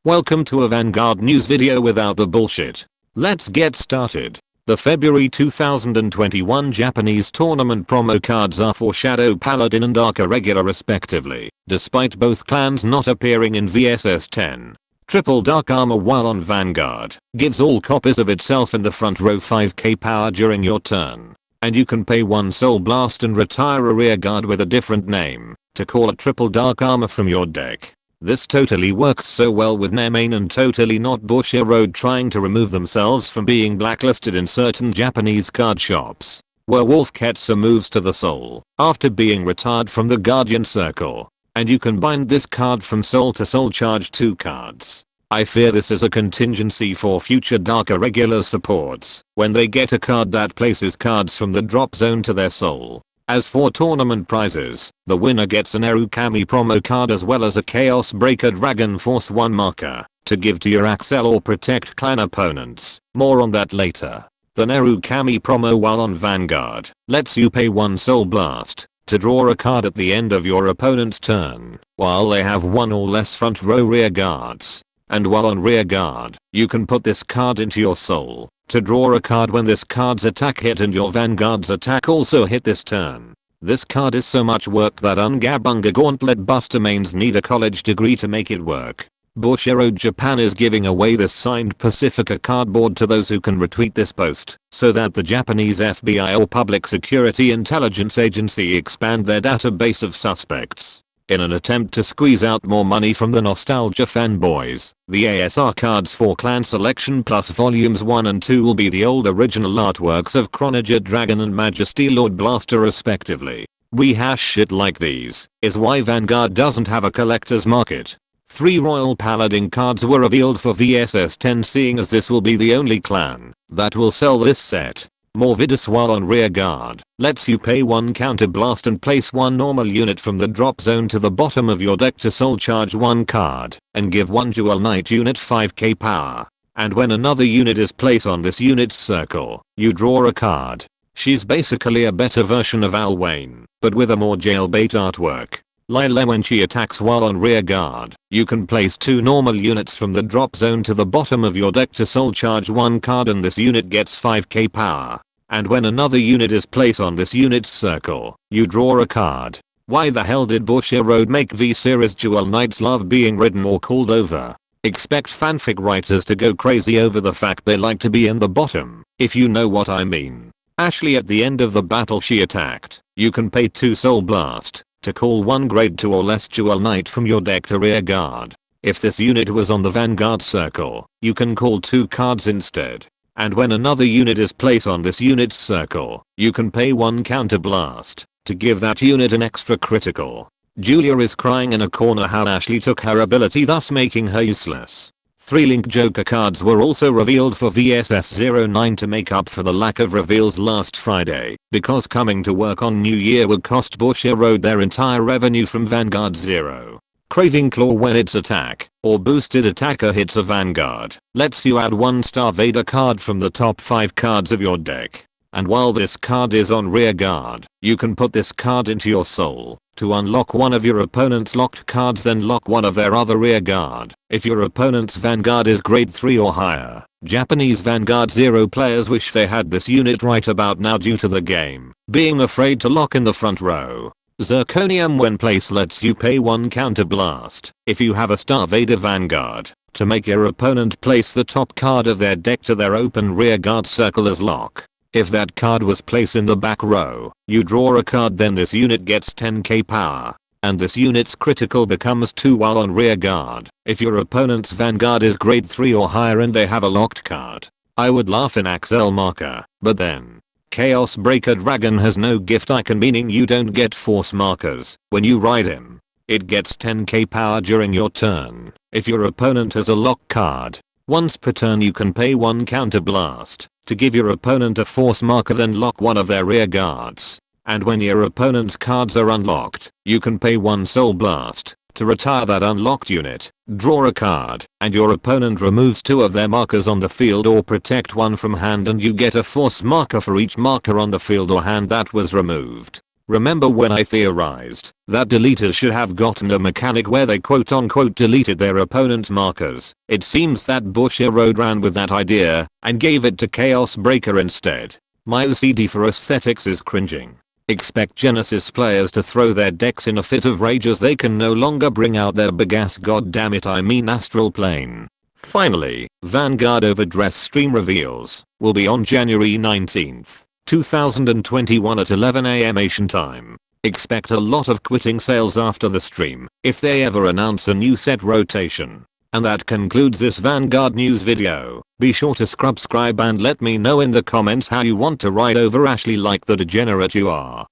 Welcome to a Vanguard news video without the bullshit. Let's get started. The February 2021 Japanese tournament promo cards are for Shadow Paladin and Archer Regular respectively, despite both clans not appearing in VSS 10. Triple Dark Armor while on Vanguard gives all copies of itself in the front row 5k power during your turn. And you can pay 1 Soul Blast and retire a rear guard with a different name to call a Triple Dark Armor from your deck. This totally works so well with Nemain and totally not Bushiroad trying to remove themselves from being blacklisted in certain Japanese card shops. Werwolf Ketzer moves to the Soul after being retired from the Guardian Circle. And you can bind this card from Soul to Soul, charge 2 cards. I fear this is a contingency for future Darker regular supports when they get a card that places cards from the drop zone to their Soul. As for tournament prizes, the winner gets an Erukami promo card as well as a Chaos Breaker Dragon Force 1 marker to give to your Axel or Protect clan opponents. More on that later. The Erukami promo while on Vanguard lets you pay 1 Soul Blast to draw a card at the end of your opponent's turn while they have 1 or less front row rear guards. And while on rear guard, you can put this card into your Soul to draw a card when this card's attack hit and your Vanguard's attack also hit this turn. This card is so much work that Ungabunga Gauntlet Buster mains need a college degree to make it work. Bushiroad Japan is giving away this signed Pacifica cardboard to those who can retweet this post so that the Japanese FBI or Public Security Intelligence Agency expand their database of suspects. In an attempt to squeeze out more money from the nostalgia fanboys, the ASR cards for Clan Selection Plus Volumes 1 and 2 will be the old original artworks of Chronojet Dragon and Majesty Lord Blaster respectively. Rehash shit like these is why Vanguard doesn't have a collector's market. 3 Royal Paladin cards were revealed for VSS 10, seeing as this will be the only clan that will sell this set. Morvidus while on rear guard lets you pay 1 counter blast and place 1 normal unit from the drop zone to the bottom of your deck to soul charge 1 card and give 1 dual knight unit 5k power. And when another unit is placed on this unit's circle, you draw a card. She's basically a better version of Alwayne, but with a more jailbait artwork. Laile when she attacks while on rear guard, you can place 2 normal units from the drop zone to the bottom of your deck to soul charge 1 card and this unit gets 5k power. And when another unit is placed on this unit's circle, you draw a card. Why the hell did Bushiroad make V-Series Dual Knights love being ridden or called over? Expect fanfic writers to go crazy over the fact they like to be in the bottom, if you know what I mean. Ashlei at the end of the battle she attacked, you can pay 2 Soul Blast to call 1 grade 2 or less Dual Knight from your deck to rear guard. If this unit was on the Vanguard circle, you can call 2 cards instead. And when another unit is placed on this unit's circle, you can pay 1 counter blast to give that unit an extra critical. Julia is crying in a corner how Ashlei took her ability, thus making her useless. 3 Link Joker cards were also revealed for VSS 09 to make up for the lack of reveals last Friday, because coming to work on New Year would cost Bushiroad their entire revenue from Vanguard 0. Craving Claw when its attack or boosted attacker hits a Vanguard lets you add 1 Star-vader card from the top 5 cards of your deck. And while this card is on rear guard, you can put this card into your Soul to unlock one of your opponent's locked cards, then lock one of their other rear guard. If your opponent's Vanguard is grade 3 or higher, Japanese Vanguard 0 players wish they had this unit right about now due to the game being afraid to lock in the front row. Zirconium when placed lets you pay 1 counter blast if you have a Star-vader Vanguard to make your opponent place the top card of their deck to their open rear guard circle as lock. If that card was placed in the back row, you draw a card, then this unit gets 10k power. And this unit's critical becomes 2 while on rear guard if your opponent's Vanguard is grade 3 or higher and they have a locked card. I would laugh in Axel marker, but then Chaos Breaker Dragon has no gift icon, meaning you don't get force markers when you ride him. It gets 10k power during your turn if your opponent has a lock card. Once per turn you can pay 1 counter blast to give your opponent a force marker, then lock one of their rear guards. And when your opponent's cards are unlocked, you can pay 1 Soul Blast to retire that unlocked unit, draw a card, and your opponent removes 2 of their markers on the field or protect 1 from hand, and you get a force marker for each marker on the field or hand that was removed. Remember when I theorized that deleters should have gotten a mechanic where they quote unquote deleted their opponent's markers? It seems that Bushiroad ran with that idea and gave it to Chaos Breaker instead. My OCD for aesthetics is cringing. Expect Genesis players to throw their decks in a fit of rage as they can no longer bring out their big ass goddammit I mean astral plane. Finally, Vanguard Overdress stream reveals will be on January 19th, 2021 at 11 AM Asian time. Expect a lot of quitting sales after the stream if they ever announce a new set rotation. And that concludes this Vanguard news video. Be sure to subscribe and let me know in the comments how you want to ride over Ashlei like the degenerate you are.